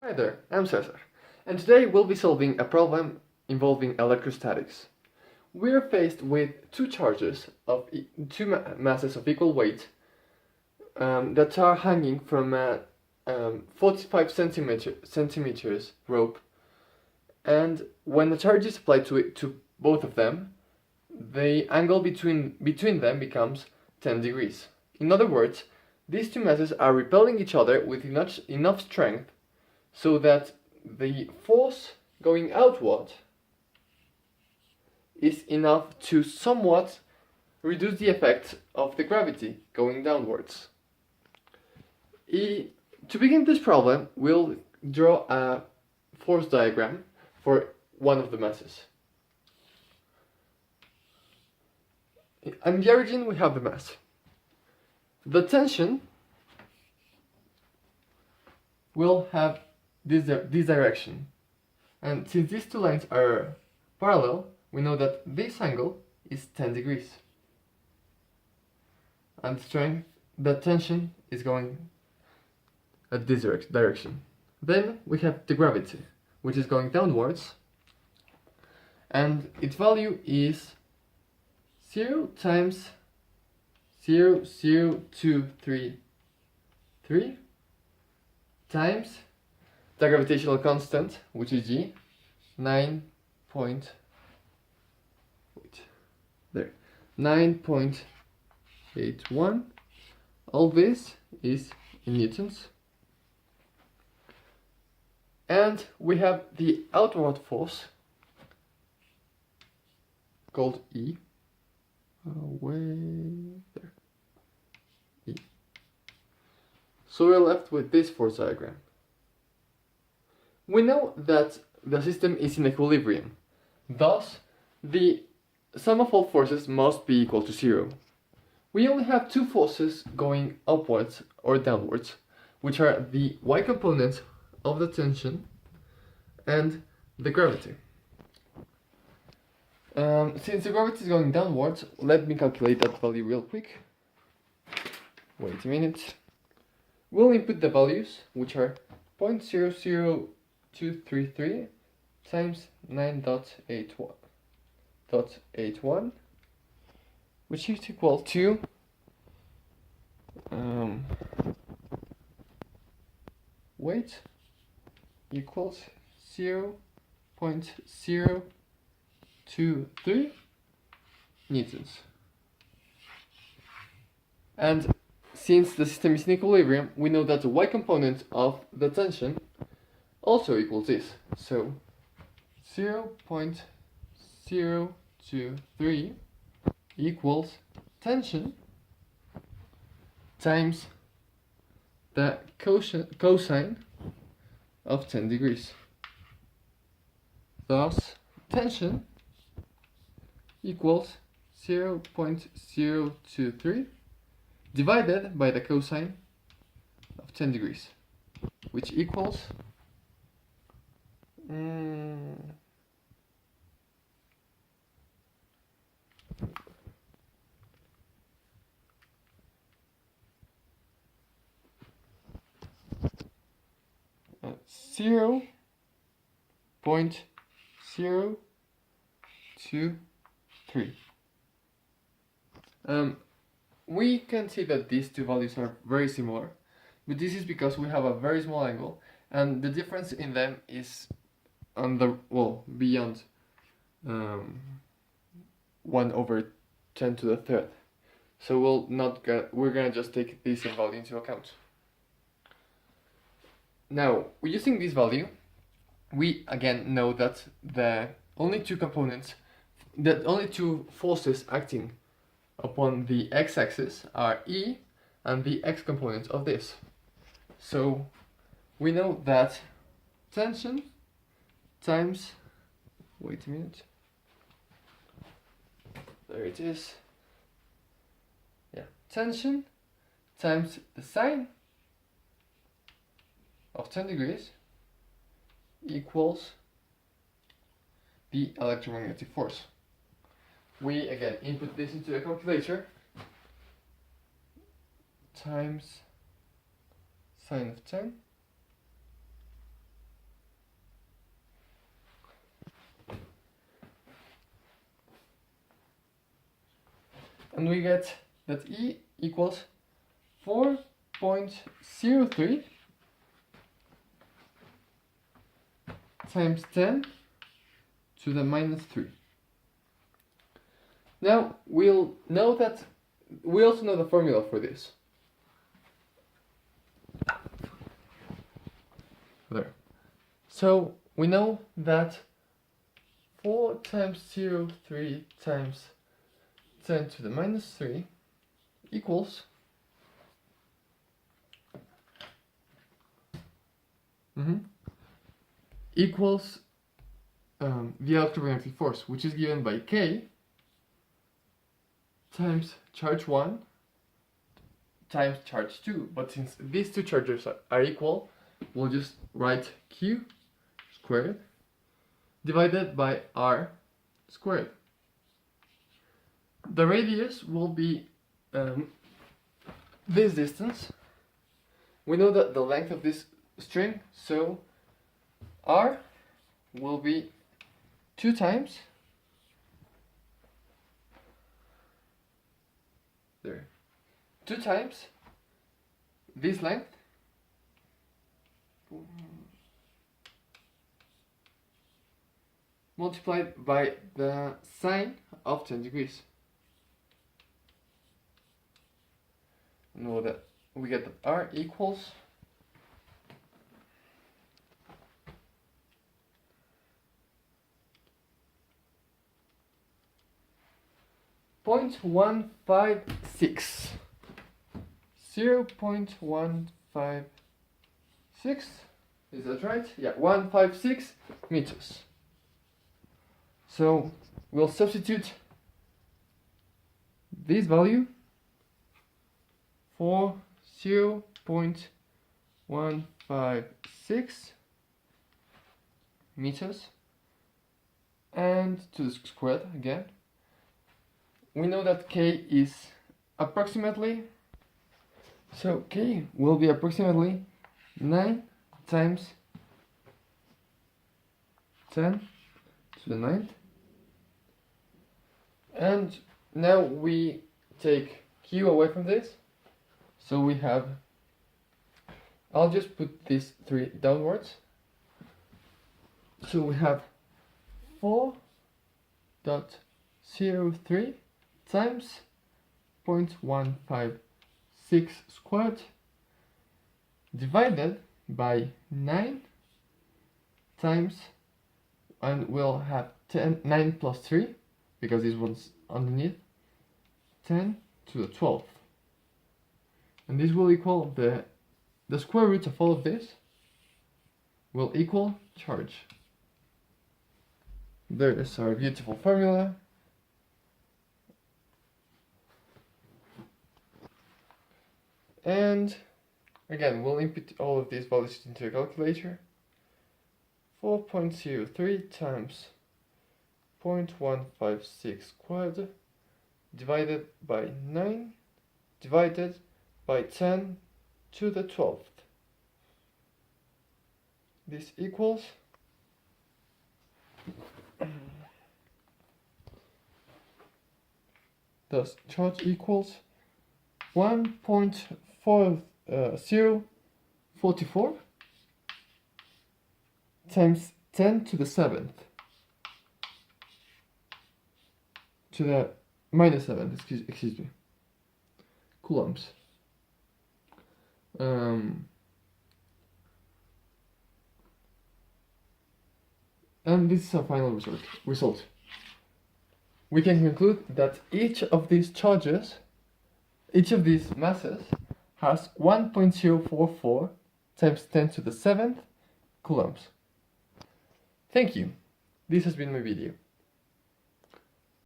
Hi there, I'm Cesar, and today we'll be solving a problem involving electrostatics. We're faced with two charges of two masses of equal weight that are hanging from a 45 centimeters rope, and when the charge is applied to both of them, the angle between them becomes 10 degrees. In other words, these two masses are repelling each other with enough strength so that the force going outward is enough to somewhat reduce the effect of the gravity going downwards. To begin this problem, we'll draw a force diagram for one of the masses. On the origin we have the mass. The tension will have this direction, and since these two lines are parallel, we know that this angle is 10 degrees, and the tension is going at this direction. Then we have the gravity, which is going downwards, and its value is 0 times 0.00233 times the gravitational constant, which is G, 9.81. All this is in newtons. And we have the outward force called E. Way there. E. So we're left with this force diagram. We know that the system is in equilibrium, thus the sum of all forces must be equal to 0. We only have two forces going upwards or downwards, which are the y component of the tension and the gravity. Since the gravity is going downwards, let me calculate that value real quick. Wait a minute. We'll input the values, which are 0.00233 times 9.81, which is equal to weight equals 0.023 newtons. And since the system is in equilibrium, we know that the y component of the tension also equals this. So 0.023 equals tension times the cosine of 10 degrees. Thus, tension equals 0.023 divided by the cosine of 10 degrees, which equals 0.023. We can see that these two values are very similar, but this is because we have a very small angle, and the difference in them is on the beyond 1/10⁻⁻. So we're gonna just take this value into account. Now, using this value, we again know that the only two forces acting upon the x-axis are E and the x component of this. So we know that tension times, wait a minute, there it is, tension times the sine of 10 degrees equals the electromagnetic force. We again input this into a calculator, times sine of 10 and we get that E equals 4.03 times 10 to the minus 3. Now we also know the formula for this. There. So we know that 4 times 0.3 times 10 to the minus 3 equals equals the electromagnetic force, which is given by K times charge 1 times charge 2. But since these two charges are equal, we'll just write Q squared divided by R squared. The radius will be this distance. We know that the length of this string, so R will be 2 times there. 2 times this length multiplied by the sine of 10 degrees. Know that we get that R equals 0.156. 0.156, is that right? Yeah, 156 meters. So we'll substitute this value for 0.156 meters and to the squared again. We know that K is approximately, so K will be approximately 9 times 10 to the 9th. And now we take Q away from this. So we have, I'll just put these 3 downwards. So we have 4.03 times 0.156 squared divided by 9 times, and we'll have 9 plus 3 because this one's underneath, 10 to the 12th. And this will equal the square root of all of this will equal charge. There is our beautiful formula. And again, we'll input all of these values into a calculator. 4.03 times 0.156 squared divided by 9 divided by 10 to the 12th. This equals thus charge equals 1.4044 times 10 to the 7th to the minus 7, excuse me, coulombs. And this is our final result. We can conclude that each of these charges, each of these masses, has 1.044 times 10 to the 7th coulombs. Thank you. This has been my video.